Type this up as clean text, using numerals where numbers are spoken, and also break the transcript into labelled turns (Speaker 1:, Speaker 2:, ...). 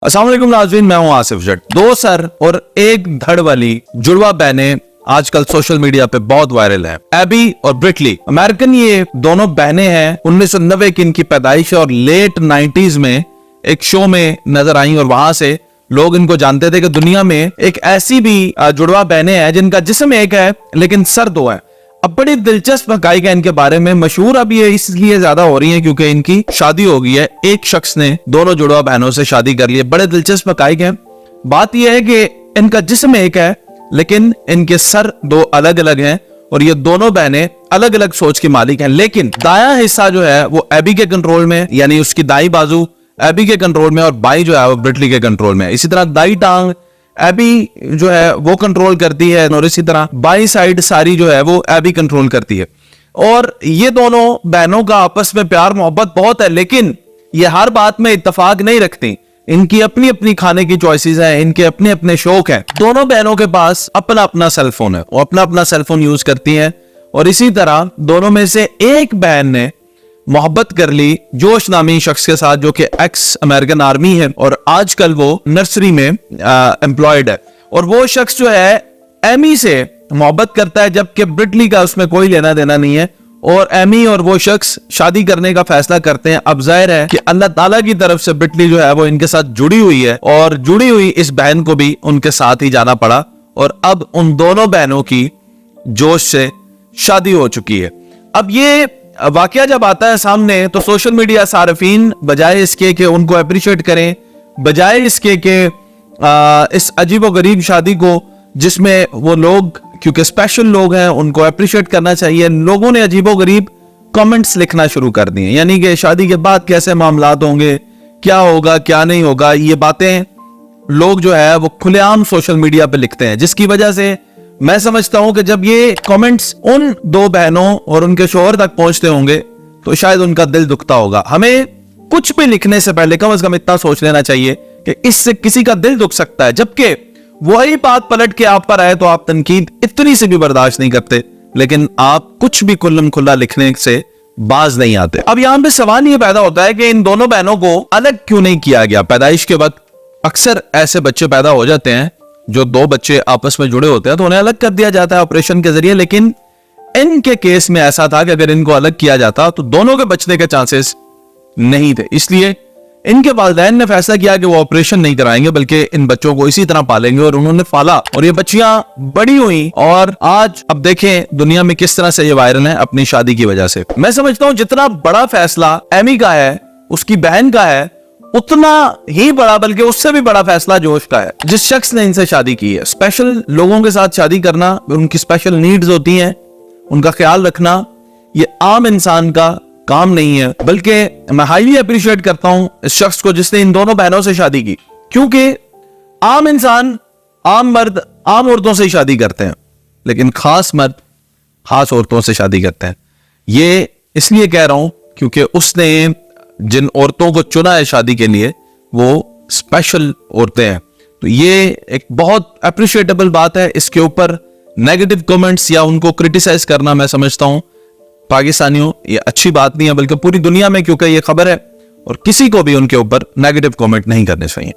Speaker 1: अस्सलाम वालेकुम नाज़रीन, मैं हूं आसिफ जट। दो सर और एक धड़ वाली जुड़वा बहनें आजकल सोशल मीडिया पे बहुत वायरल हैं। एबी और ब्रिटली अमेरिकन ये दोनों बहनें हैं। 1990 की इनकी पैदाइश और लेट 90s में एक शो में नजर आई और वहां से लोग इनको जानते थे कि दुनिया में एक ऐसी भी जुड़वा बहनें हैं जिनका जिस्म एक है लेकिन सर दो है। अब बड़ी दिलचस्प हकाइक है इनके बारे में। मशहूर अब ये इसलिए ज्यादा हो रही है क्योंकि इनकी शादी हो गई है। एक शख्स ने दोनों जुड़वा बहनों से शादी कर ली है। बड़े दिलचस्प हकाइक है। बात यह है कि इनका जिस्म एक है लेकिन इनके सर दो अलग अलग हैं और ये दोनों बहनें अलग अलग सोच की मालिक हैं। लेकिन दायां हिस्सा जो है वो एबी के कंट्रोल में, यानी उसकी दाई बाजू एबी के कंट्रोल में और बाई जो है वो ब्रिटली के कंट्रोल में। इसी तरह दाई टांग एबी जो है वो कंट्रोल करती है और इसी तरह बाई साइड सारी जो है वो एबी कंट्रोल करती है। और ये दोनों बहनों का आपस में प्यार मोहब्बत बहुत है लेकिन ये हर बात में इत्तेफाक नहीं रखती। इनकी अपनी अपनी खाने की चॉइसेस हैं, इनके अपने अपने शौक हैं। दोनों बहनों के पास अपना अपना सेलफोन है, वो अपना अपना सेलफोन यूज करती हैं। और इसी तरह दोनों में से एक बहन ने मोहब्बत कर ली जोश नामी शख्स के साथ जो कि एक्स अमेरिकन आर्मी है और आजकल वो नर्सरी में एम्प्लॉयड है। और वो शख्स जो है एमी से मोहब्बत करता है जबकि ब्रिटली का उसमें कोई लेना देना नहीं है। और एमी और वो शख्स शादी करने का फैसला करते हैं। अब जाहिर है कि अल्लाह ताला की तरफ से ब्रिटली जो है वो इनके साथ जुड़ी हुई है और जुड़ी हुई इस बहन को भी उनके साथ ही जाना पड़ा और अब उन दोनों बहनों की जोश से शादी हो चुकी है। अब ये वाकया जब आता है सामने तो सोशल मीडिया सार्फिन बजाय इसके कि उनको अप्रिशिएट करें, बजाय इसके कि इस अजीबोगरीब शादी को जिसमें वो लोग क्योंकि स्पेशल लोग हैं उनको अप्रिशिएट करना चाहिए, लोगों ने अजीबोगरीब कमेंट्स लिखना शुरू कर दिए। यानी कि शादी के बाद कैसे मामलात होंगे, क्या होगा क्या नहीं होगा, ये बातें लोग जो है वो खुलेआम सोशल मीडिया पे लिखते हैं। जिसकी वजह से मैं समझता हूं कि जब ये कमेंट्स उन दो बहनों और उनके शोहर तक पहुंचते होंगे तो शायद उनका दिल दुखता होगा। हमें कुछ भी लिखने से पहले कम से कम इतना सोच लेना चाहिए कि इससे किसी का दिल दुख सकता है, जबकि वही बात पलट के आप पर आए तो आप तनकीद इतनी सी भी बर्दाश्त नहीं करते, लेकिन आप कुछ भी खुल्लम खुल्ला लिखने से बाज नहीं आते। अब यहां पे सवाल ये पैदा होता है कि इन दोनों बहनों को अलग क्यों नहीं किया गया। पैदाइश के वक्त अक्सर ऐसे बच्चे पैदा हो जाते हैं जो दो बच्चे आपस में जुड़े होते हैं तो उन्हें अलग कर दिया जाता है ऑपरेशन के जरिए। लेकिन इनके केस में ऐसा था कि अगर इनको अलग किया जाता तो दोनों के बचने के चांसेस नहीं थे। इसलिए इनके वालिदैन ने फैसला किया कि वो ऑपरेशन नहीं कराएंगे बल्कि इन बच्चों को इसी तरह पालेंगे और उन्होंने पाला और ये बच्चियां बड़ी हुई और आज अब देखें दुनिया में किस तरह से ये वायरल है अपनी शादी की वजह से। मैं समझता हूं जितना बड़ा फैसला एमी का है, उसकी बहन का है, उतना ही बड़ा बल्कि उससे भी बड़ा फैसला जोश का है जिस शख्स ने इनसे शादी की है। स्पेशल लोगों के साथ शादी करना, उनकी स्पेशल नीड्स होती हैं, उनका ख्याल रखना, ये आम इंसान का काम नहीं है। बल्कि मैं हाईली अप्रिशिएट करता हूं इस शख्स को जिसने इन दोनों बहनों से शादी की, क्योंकि आम इंसान, आम मर्द आम औरतों से ही शादी करते हैं लेकिन खास मर्द खास औरतों से शादी करते हैं। ये इसलिए कह रहा हूं क्योंकि उसने जिन औरतों को चुना है शादी के लिए वो स्पेशल औरतें हैं। तो ये एक बहुत अप्रिशिएटेबल बात है। इसके ऊपर नेगेटिव कमेंट्स या उनको क्रिटिसाइज करना मैं समझता हूं पाकिस्तानियों ये अच्छी बात नहीं है, बल्कि पूरी दुनिया में क्योंकि ये खबर है और किसी को भी उनके ऊपर नेगेटिव कमेंट नहीं करने चाहिए।